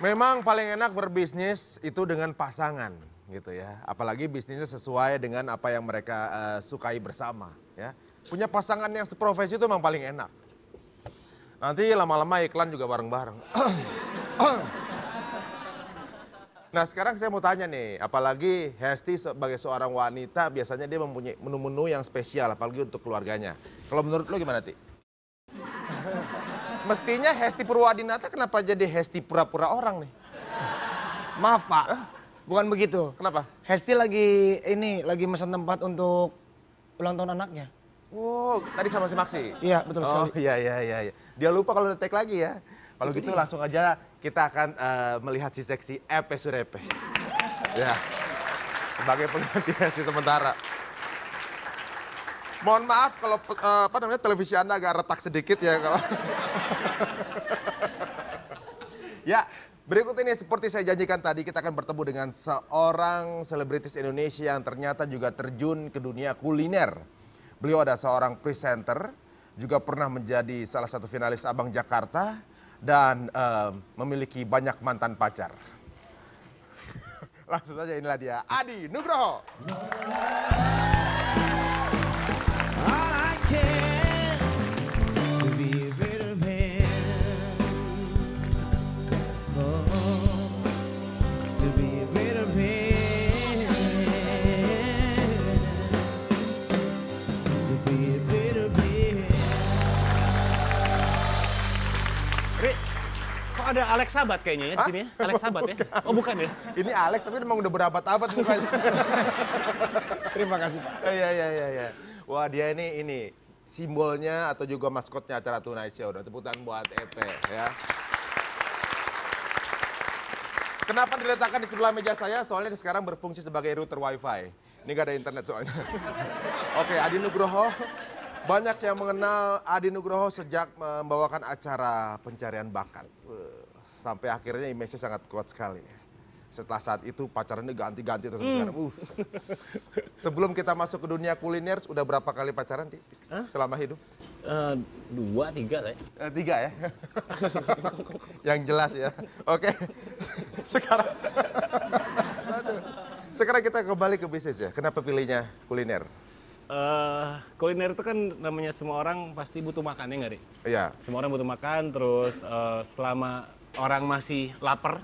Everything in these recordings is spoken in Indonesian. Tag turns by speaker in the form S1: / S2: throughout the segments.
S1: Memang paling enak berbisnis itu dengan pasangan gitu ya. Apalagi bisnisnya sesuai dengan apa yang mereka sukai bersama ya. Punya pasangan yang seprofesi itu memang paling enak. Nanti lama-lama iklan juga bareng-bareng. Nah sekarang saya mau tanya nih, apalagi Hesti sebagai seorang wanita biasanya dia mempunyai menu-menu yang spesial apalagi untuk keluarganya. Kalau menurut lo gimana Ti? Mestinya Hesti Purwadinata kenapa jadi Hesti pura-pura orang nih?
S2: Maaf Pak, bukan begitu.
S1: Kenapa?
S2: Hesti lagi pesan tempat untuk ulang tahun anaknya.
S1: Wow, tadi sama si Maksi?
S2: Iya betul sekali.
S1: Oh iya. Dia lupa kalau take lagi ya. Kalau gitu langsung aja kita akan melihat si seksi Epe Surepe. Ya, sebagai pengganti Hesti sementara. Mohon maaf kalau televisi Anda agak retak sedikit ya. Ya, berikut ini seperti saya janjikan tadi kita akan bertemu dengan seorang selebritis Indonesia yang ternyata juga terjun ke dunia kuliner. Beliau ada seorang presenter, juga pernah menjadi salah satu finalis Abang Jakarta dan memiliki banyak mantan pacar. Langsung saja inilah dia, Adi Nugroho.
S3: Ada Alex Sabat kayaknya ya di sini ya. Alex Sabat ya. Oh bukan ya?
S1: Ini Alex tapi memang udah berabad-abad mukanya.
S2: Terima kasih Pak.
S1: Iya. Wah dia ini simbolnya atau juga maskotnya acara Tonight Show. Udah tepuk tangan buat Epe ya. Kenapa diletakkan di sebelah meja saya? Soalnya sekarang berfungsi sebagai router wifi. Ini gak ada internet soalnya. Oke, Adi Nugroho. Banyak yang mengenal Adi Nugroho sejak membawakan acara pencarian bakat. Sampai akhirnya image-nya sangat kuat sekali. Setelah saat itu pacarannya ganti-ganti terus sekarang. Sebelum kita masuk ke dunia kuliner, udah berapa kali pacaran Di? Selama hidup?
S3: 2, 3 lah ya.
S1: 3 ya? Yang jelas ya. Oke. Sekarang kita kembali ke bisnis ya. Kenapa pilihnya kuliner?
S3: Kuliner itu kan namanya semua orang pasti butuh makan ya nggak, Ri?
S1: Iya.
S3: Semua orang butuh makan, terus selama orang masih lapar,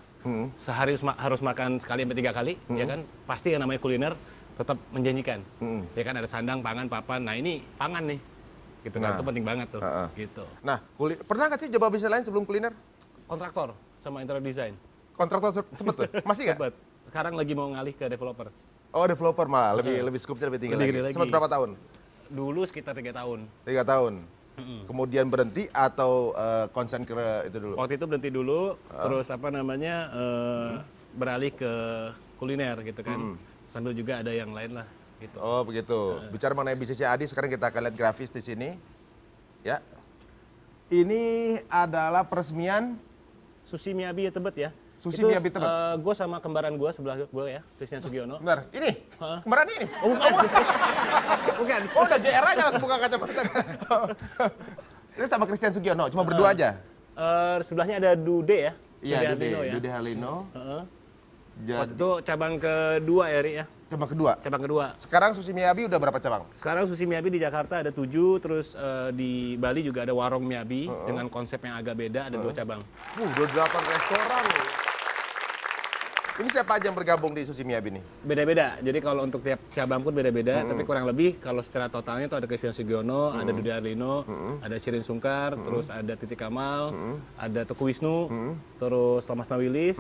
S3: sehari harus makan sekali sampai 3 kali, ya kan? Pasti yang namanya kuliner tetap menjanjikan. Ya kan ada sandang, pangan, papan. Nah ini pangan nih, gitu kan? Itu penting banget tuh, gitu.
S1: Nah, pernah nggak sih coba bisnis lain sebelum kuliner?
S3: Kontraktor sama interior design.
S1: Kontraktor sempet tuh? Masih nggak?
S3: Sempet. Sekarang lagi mau ngalih ke developer.
S1: Oh developer malah, lebih skupnya lebih tinggi lagi. Sempat berapa tahun?
S3: Dulu sekitar 3 tahun.
S1: 3 tahun. Kemudian berhenti atau konsen ke itu dulu?
S3: Waktu itu berhenti dulu, terus beralih ke kuliner gitu kan. Sambil juga ada yang lain lah gitu.
S1: Oh begitu. Bicara mengenai bisnisnya Adi, sekarang kita akan lihat grafis di sini. Ya. Ini adalah peresmian
S3: Sushi Miyabi ya Tebet ya.
S1: Sushi
S3: itu,
S1: Miyabi Tebet.
S3: Gue sama kembaran gue sebelah gue ya, Christian Sugiono.
S1: Benar. Ini? Kembaran ini?
S3: Oh bukan. Bukan.
S1: Oh udah GR aja langsung buka kacamata. Ini sama Christian Sugiono, cuma berdua aja?
S3: Sebelahnya ada Dude ya.
S1: Iya,
S3: Dude
S1: Dude Halino.
S3: Waktu itu cabang kedua ya, Ri ya.
S1: Cabang kedua?
S3: Cabang kedua.
S1: Sekarang Sushi Miyabi udah berapa cabang?
S3: Sekarang Sushi Miyabi di Jakarta ada 7, terus di Bali juga ada Warung Miyabi dengan konsep yang agak beda, ada 2 cabang.
S1: Udah 8 restoran loh. Ini siapa aja yang bergabung di Sushi Miyabi nih?
S3: Beda-beda, jadi kalau untuk tiap cabang pun beda-beda, tapi kurang lebih kalau secara totalnya itu ada Christian Sugiono, ada Dude Arlino, ada Shirin Sungkar, terus ada Titi Kamal, ada Teguh Wisnu, terus Thomas Nawilis,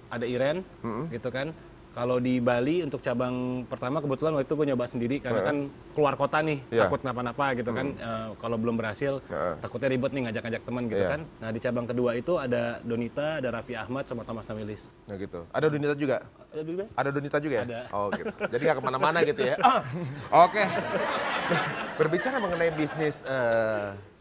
S3: ada Iren, gitu kan. Kalau di Bali untuk cabang pertama kebetulan waktu itu gue nyoba sendiri karena kan keluar kota nih, takut kenapa-napa gitu kan. Kalau belum berhasil takutnya ribet nih ngajak-ngajak teman gitu kan. Nah di cabang kedua itu ada Donita, ada Raffi Ahmad sama Thomas Nawilis.
S1: Nah gitu. Ada Donita juga? Ada Donita juga ya?
S3: Ada.
S1: Oh gitu. Jadi nggak kemana-mana gitu ya? Oke. Berbicara mengenai bisnis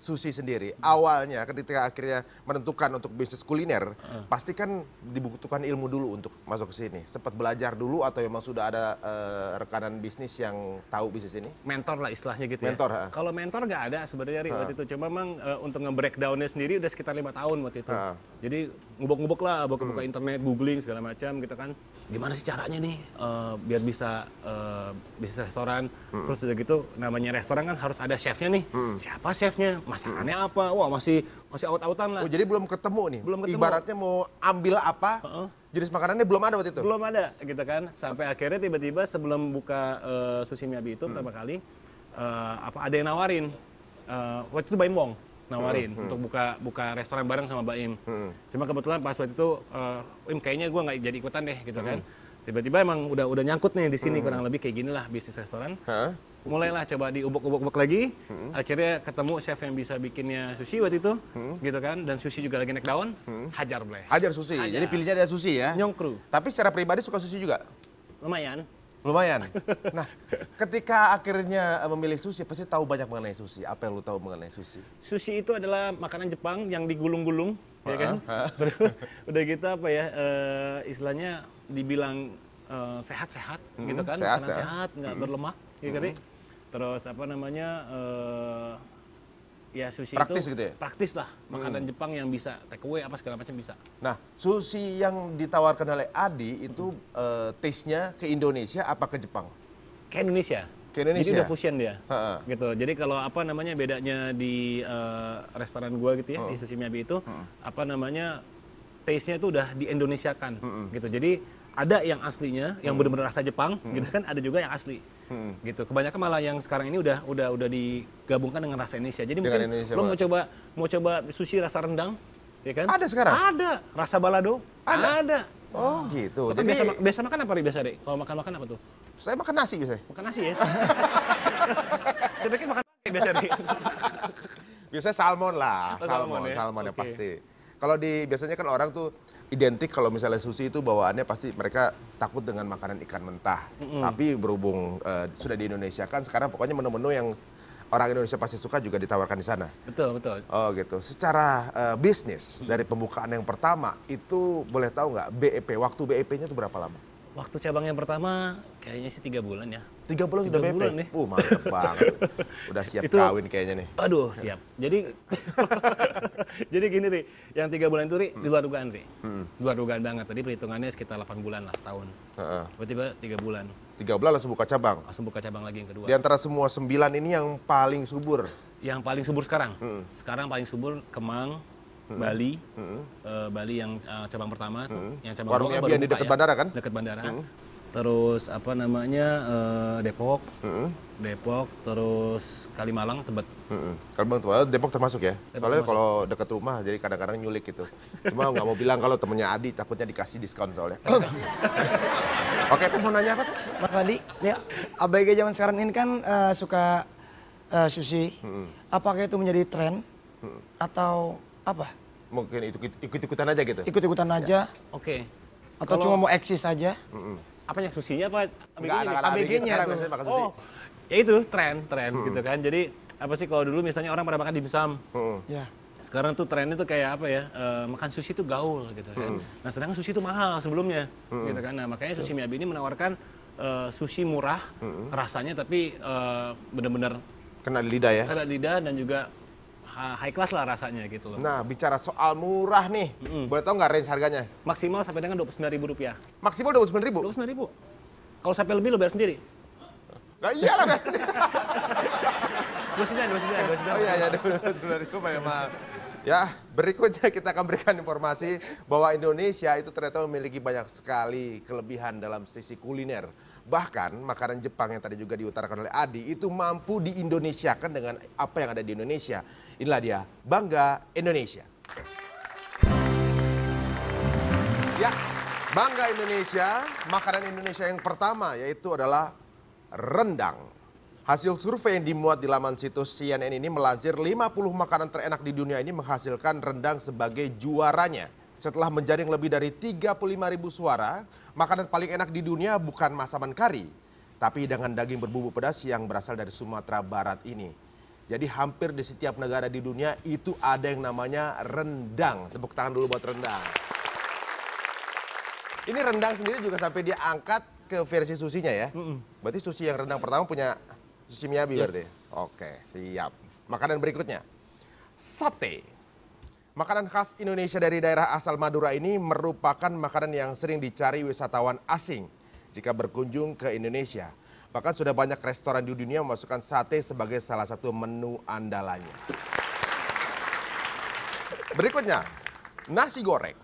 S1: sushi sendiri, awalnya ketika akhirnya menentukan untuk bisnis kuliner, pasti kan dibutuhkan ilmu dulu untuk masuk ke sini. Sempat belajar dulu atau memang sudah ada rekanan bisnis yang tahu bisnis ini?
S3: Mentor lah istilahnya gitu
S1: Mentor,
S3: ya. Kalau mentor nggak ada sebenarnya Ri, waktu itu. Cuma memang untuk nge-breakdown-nya sendiri udah sekitar 5 tahun waktu itu. Jadi ngubek-ngubek lah, buka-buka internet, googling segala macam gitu kan. Gimana sih caranya nih biar bisa bisnis restoran. Terus udah gitu namanya restoran kan harus ada chefnya nih. Siapa chefnya? Masakannya apa? Wah masih out-outan lah.
S1: Oh jadi belum ketemu nih?
S3: Belum ketemu.
S1: Ibaratnya mau ambil apa, jenis makanannya belum ada waktu itu?
S3: Belum ada gitu kan. Sampai akhirnya tiba-tiba sebelum buka Sushi Miyabi itu pertama kali, ada yang nawarin. Waktu itu Baim Wong nawarin untuk buka restoran bareng sama Baim. Cuma kebetulan pas waktu itu, kayaknya gue nggak jadi ikutan deh gitu kan. Tiba-tiba emang udah nyangkut nih di sini kurang lebih kayak gini lah bisnis restoran. Mulailah coba diubek-ubek lagi. Akhirnya ketemu chef yang bisa bikinnya sushi waktu itu, gitu kan. Dan sushi juga lagi naik daun. Hajar boleh.
S1: Hajar sushi. Jadi pilihnya ada sushi ya?
S3: Nyongkru.
S1: Tapi secara pribadi suka sushi juga?
S3: Lumayan.
S1: Lumayan. Nah, ketika akhirnya memilih sushi, pasti tahu banyak mengenai sushi. Apa yang lu tahu mengenai sushi?
S3: Sushi itu adalah makanan Jepang yang digulung-gulung, ya kan? Terus udah gitu apa ya, istilahnya dibilang sehat-sehat, gitu kan?
S1: Sehat,
S3: Makanan sehat, nggak berlemak, gitu kan? Terus apa namanya, ya sushi
S1: Praktis
S3: itu
S1: gitu ya?
S3: praktis lah, makanan Jepang yang bisa take away apa segala macam bisa.
S1: Nah, sushi yang ditawarkan oleh Adi itu taste-nya ke Indonesia apa ke Jepang?
S3: Ke Indonesia.
S1: Ke Indonesia?
S3: Jadi udah fusion dia, gitu. Jadi kalau apa namanya bedanya di restoran gua gitu ya, di Sushi Miyabi itu, apa namanya, taste-nya itu udah di Indonesiakan, gitu. Jadi ada yang aslinya, yang benar-benar rasa Jepang, gitu kan, ada juga yang asli. Gitu. Kebanyakan malah yang sekarang ini udah digabungkan dengan rasa Indonesia. Jadi
S1: Dengan
S3: mungkin
S1: Indonesia,
S3: lo mau coba sushi rasa rendang, ya kan?
S1: Ada sekarang?
S3: Ada. Rasa balado? Ada.
S1: Oh gitu.
S3: Jadi
S1: Jadi
S3: biasa makan apa Ri, biasa Dek? Kalau makan apa tuh?
S1: saya makan nasi biasanya.
S3: Makan nasi ya? Saya pikir makan biasa Dek.
S1: Biasanya salmon lah,
S3: Oh, salmon ya?
S1: salmon yang
S3: Oke.
S1: pasti. Kalau biasanya kan orang tuh identik kalau misalnya sushi itu bawaannya pasti mereka takut dengan makanan ikan mentah. Tapi berhubung sudah di Indonesia kan sekarang pokoknya menu-menu yang orang Indonesia pasti suka juga ditawarkan di sana.
S3: Betul, betul.
S1: Oh gitu. Secara bisnis dari pembukaan yang pertama itu boleh tahu nggak BEP, waktu BEP-nya itu berapa lama?
S3: Waktu cabang yang pertama kayaknya sih 3 bulan ya.
S1: 3 bulan sudah
S3: 3
S1: BEP?
S3: bulan nih.
S1: Mantep banget. Udah siap
S3: Itu-
S1: kawin kayaknya nih.
S3: Aduh, siap. Jadi jadi gini Ri, yang 3 bulan itu Ri, di luar dugaan Ri. Luar dugaan banget. Tadi perhitungannya sekitar 8 bulan lah setahun.
S1: Heeh.
S3: Tiba-tiba 3 bulan.
S1: 3 bulan langsung buka cabang.
S3: Langsung buka cabang lagi yang kedua.
S1: Di antara semua 9 ini yang paling subur.
S3: Yang paling subur sekarang. Sekarang paling subur Kemang, Bali. Bali yang cabang pertama tuh. Yang cabang
S1: Warung
S3: kedua
S1: Yabi yang di
S3: buka
S1: dekat bandara kan?
S3: Dekat bandara. Terus apa namanya Depok. Depok, terus Kalimalang, Tebet.
S1: Kalau Depok termasuk ya?
S3: Depok
S1: Soalnya
S3: termasuk.
S1: kalau dekat rumah jadi kadang-kadang nyulik gitu. Cuma nggak mau bilang kalau temennya Adi takutnya dikasih diskon soalnya. Oke, Pak mau nanya apa?
S2: Mas Adi,
S3: Ya.
S2: ABG zaman sekarang ini kan suka sushi. Apakah itu menjadi tren atau apa?
S1: Mungkin ikut-ikutan aja gitu?
S2: Ikut-ikutan aja
S3: Oke.
S2: atau
S3: Kalau-
S2: cuma mau eksis aja?
S3: Apanya susinya apa
S1: Enggak,
S3: ABG-nya?
S1: anak-anak ABG
S2: ABG-nya
S1: sekarang
S2: tuh.
S1: biasanya makan sushi.
S3: Oh, ya itu tren gitu kan. Jadi apa sih kalau dulu misalnya orang pada makan dimsum.
S2: Ya.
S3: Sekarang tuh trennya tuh kayak apa ya? Makan sushi tuh gaul gitu kan. Nah, sedangkan sushi itu mahal sebelumnya gitu kan. Nah, makanya Sushi Miyabi ini menawarkan sushi murah rasanya tapi benar-benar
S1: Kena di lidah ya?
S3: ada lidah dan juga high class lah rasanya gitu loh.
S1: Nah, bicara soal murah nih. Boleh tahu nggak range harganya?
S3: Maksimal sampai dengan Rp29.000.
S1: Maksimal 29.000.
S3: 29.000. Kalau sampai lebih lo bayar sendiri.
S1: Nah iyalah kan?
S3: 29.
S1: Oh iya, 29.000 memang. Ya, berikutnya kita akan berikan informasi bahwa Indonesia itu ternyata memiliki banyak sekali kelebihan dalam sisi kuliner. Bahkan makanan Jepang yang tadi juga diutarakan oleh Adi itu mampu diindonesiakan dengan apa yang ada di Indonesia. Inilah dia, Bangga Indonesia. Ya, Bangga Indonesia, makanan Indonesia yang pertama yaitu adalah rendang. Hasil survei yang dimuat di laman situs CNN ini melansir 50 makanan terenak di dunia ini menghasilkan rendang sebagai juaranya. Setelah menjaring lebih dari 35.000 suara, makanan paling enak di dunia bukan masaman kari, tapi hidangan daging berbumbu pedas yang berasal dari Sumatera Barat ini. Jadi hampir di setiap negara di dunia itu ada yang namanya rendang. Tepuk tangan dulu buat rendang. Ini rendang sendiri juga sampai dia angkat ke versi susinya ya. Berarti sushi yang rendang pertama punya sushi Miyabi berarti. Oke, siap. Makanan berikutnya. Sate. Makanan khas Indonesia dari daerah asal Madura ini merupakan makanan yang sering dicari wisatawan asing jika berkunjung ke Indonesia. Bahkan sudah banyak restoran di dunia memasukkan sate sebagai salah satu menu andalannya. Berikutnya, nasi goreng.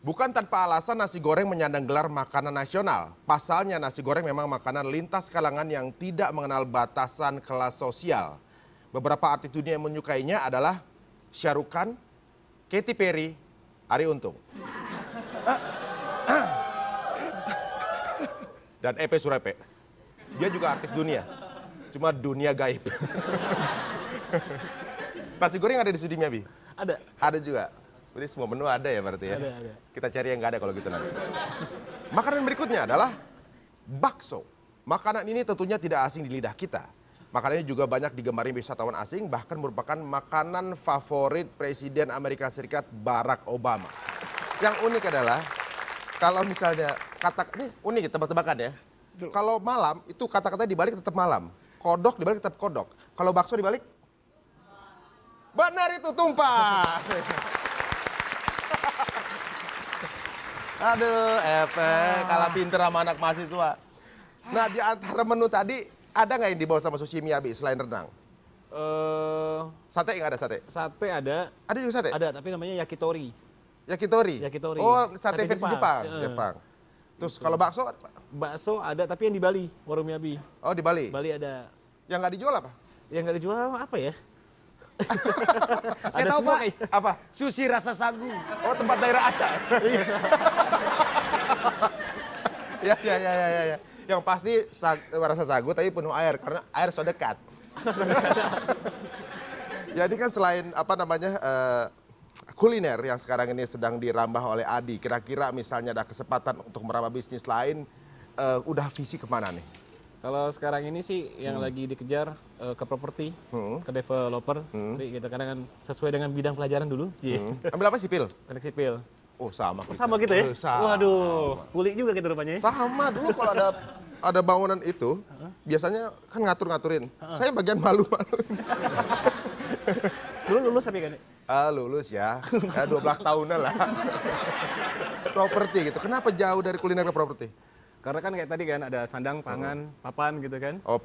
S1: Bukan tanpa alasan nasi goreng menyandang gelar makanan nasional. Pasalnya nasi goreng memang makanan lintas kalangan yang tidak mengenal batasan kelas sosial. Beberapa artis dunia yang menyukainya adalah Shah Rukh Khan, Katy Perry, Arie Untung. Dan EP Surepe. Dia juga artis dunia. Cuma dunia gaib. Nasi goreng ada di Studi Miyabi?
S3: Ada.
S1: Ada juga. Berarti semua menu ada ya berarti ya?
S3: Ada.
S1: Kita cari yang nggak ada kalau gitu nanti. Makanan berikutnya adalah bakso. Makanan ini tentunya tidak asing di lidah kita. Makanan ini juga banyak digemari wisatawan asing, bahkan merupakan makanan favorit Presiden Amerika Serikat Barack Obama. Yang unik adalah, kalau misalnya ini unik tebak-tebakan ya. Kalau malam itu kata-kata dibalik tetap malam. Kodok dibalik tetap kodok. Kalau bakso dibalik? Benar itu, tumpah. Aduh, kalah pinter sama anak mahasiswa. Nah, di antara menu tadi, ada nggak yang dibawa sama sushi Miyabi selain rendang? Sate nggak ada sate?
S3: Sate ada.
S1: Ada juga sate?
S3: Ada, tapi namanya yakitori.
S1: Yakitori?
S3: Yakitori.
S1: Oh, sate
S3: Sate
S1: versi
S3: Jepang.
S1: Jepang. Jepang. Terus kalau bakso?
S3: Bakso ada, tapi yang di Bali, warung Miyabi.
S1: Oh, di Bali?
S3: Bali ada.
S1: Yang nggak dijual apa?
S3: Yang nggak dijual apa ya?
S2: Saya
S3: Ada
S2: tahu
S3: semua
S2: Pak,
S3: kayak-
S1: Apa?
S2: sushi rasa sagu.
S1: Oh, tempat daerah asal. Ya. Yang pasti rasa sagu tapi penuh air karena air so dekat. Jadi kan selain kuliner yang sekarang ini sedang dirambah oleh Adi, kira-kira misalnya ada kesempatan untuk merambah bisnis lain, udah visi kemana nih?
S3: Kalau sekarang ini sih yang lagi dikejar ke properti, ke developer, jadi gitu karena kan sesuai dengan bidang pelajaran dulu.
S1: Ambil apa sipil?
S3: Teknik sipil.
S1: Oh sama.
S3: Oh, sama gitu ya?
S1: Sama.
S3: Waduh, kulik juga gitu rupanya ya?
S1: Sama dulu kalau ada bangunan itu, biasanya kan ngatur-ngaturin. Saya bagian malu-maluin.
S3: Dulu lulus tapi kan?
S1: Lulus ya 12 tahunan lah. Properti gitu. Kenapa jauh dari kuliner ke properti?
S3: Karena kan kayak tadi kan ada sandang, pangan, papan gitu kan?
S1: Oh,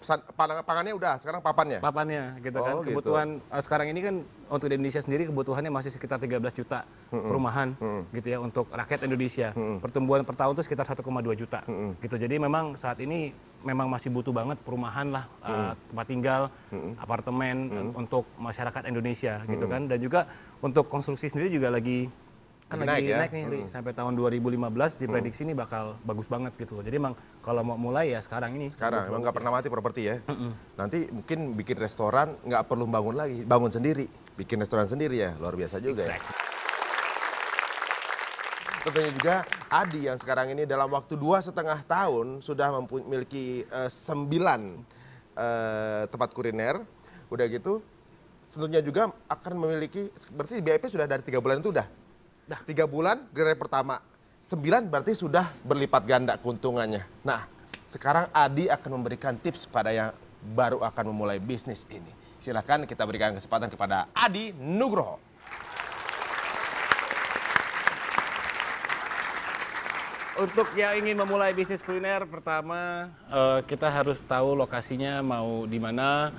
S1: pangannya udah, sekarang papannya?
S3: Papannya gitu kan.
S1: Oh, gitu.
S3: Kebutuhan sekarang ini kan untuk di Indonesia sendiri kebutuhannya masih sekitar 13 juta perumahan gitu ya untuk rakyat Indonesia. Pertumbuhan per tahun itu sekitar 1,2 juta gitu. Jadi memang saat ini memang masih butuh banget perumahan lah, tempat tinggal, apartemen untuk masyarakat Indonesia gitu kan. Dan juga untuk konstruksi sendiri juga lagi lagi naik nih Ri. Sampai tahun 2015 diprediksi ini bakal bagus banget gitu loh. Jadi emang kalau mau mulai ya sekarang ini.
S1: Sekarang emang nggak pernah mati properti ya. Nanti mungkin bikin restoran nggak perlu bangun lagi, bangun sendiri, bikin restoran sendiri ya, luar biasa juga ya. Tentunya juga Adi yang sekarang ini dalam waktu 2,5 tahun sudah memiliki 9 tempat kuliner. Udah gitu, tentunya juga akan memiliki, berarti di BIP sudah dari 3 bulan itu udah? 3 bulan di hari pertama, 9 berarti sudah berlipat ganda keuntungannya. Nah, sekarang Adi akan memberikan tips pada yang baru akan memulai bisnis ini. Silakan kita berikan kesempatan kepada Adi Nugroho.
S3: Untuk yang ingin memulai bisnis kuliner, pertama kita harus tahu lokasinya mau di mana.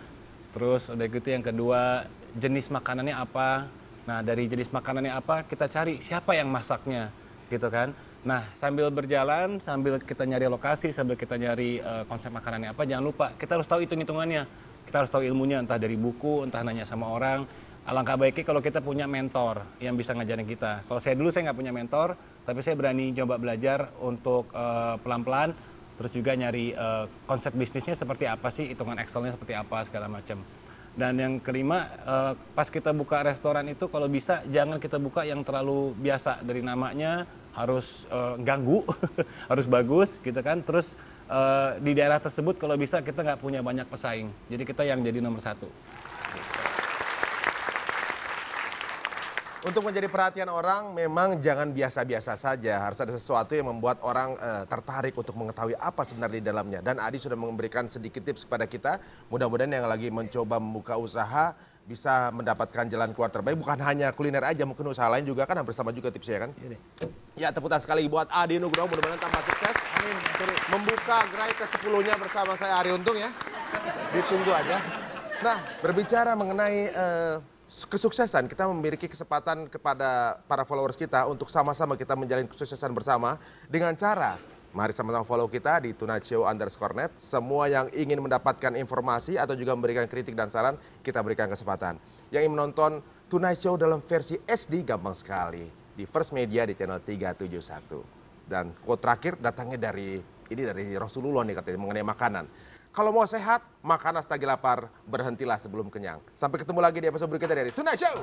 S3: Terus udah gitu yang kedua, jenis makanannya apa. Nah, dari jenis makanannya apa, kita cari siapa yang masaknya, gitu kan. Nah, sambil berjalan, sambil kita nyari lokasi, sambil kita nyari konsep makanannya apa, jangan lupa kita harus tahu hitung-hitungannya. Kita harus tahu ilmunya, entah dari buku, entah nanya sama orang. Alangkah baiknya kalau kita punya mentor yang bisa ngajarin kita. Kalau saya dulu saya nggak punya mentor, tapi saya berani coba belajar untuk pelan-pelan, terus juga nyari konsep bisnisnya seperti apa sih, hitungan Excelnya seperti apa, segala macam. Dan yang kelima, pas kita buka restoran itu kalau bisa jangan kita buka yang terlalu biasa. Dari namanya harus ganggu, harus bagus gitu kan. Terus di daerah tersebut kalau bisa kita nggak punya banyak pesaing. Jadi kita yang jadi nomor 1.
S1: Untuk menjadi perhatian orang memang jangan biasa-biasa saja. Harus ada sesuatu yang membuat orang tertarik untuk mengetahui apa sebenarnya di dalamnya. Dan Adi sudah memberikan sedikit tips kepada kita. Mudah-mudahan yang lagi mencoba membuka usaha bisa mendapatkan jalan keluar terbaik. Bukan hanya kuliner aja, mungkin usaha lain juga kan hampir sama juga tipsnya kan. Ya, tepuk tangan sekali buat Adi Nugroho, mudah-mudahan tambah sukses. Amin. Membuka gerai ke-10-nya bersama saya Ari Untung ya. Ditunggu aja. Nah, berbicara mengenai kesuksesan, kita memiliki kesempatan kepada para followers kita untuk sama-sama kita menjalin kesuksesan bersama dengan cara, mari sama-sama follow kita di tunashow_net. Semua yang ingin mendapatkan informasi atau juga memberikan kritik dan saran, kita berikan kesempatan. Yang ingin menonton Tonight Show dalam versi SD gampang sekali di First Media di channel 371. Dan quote terakhir datangnya dari Rasulullah nih katanya mengenai makanan. Kalau mau sehat, makan lagi lapar, berhentilah sebelum kenyang. Sampai ketemu lagi di episode berikutnya dari Tonight Show.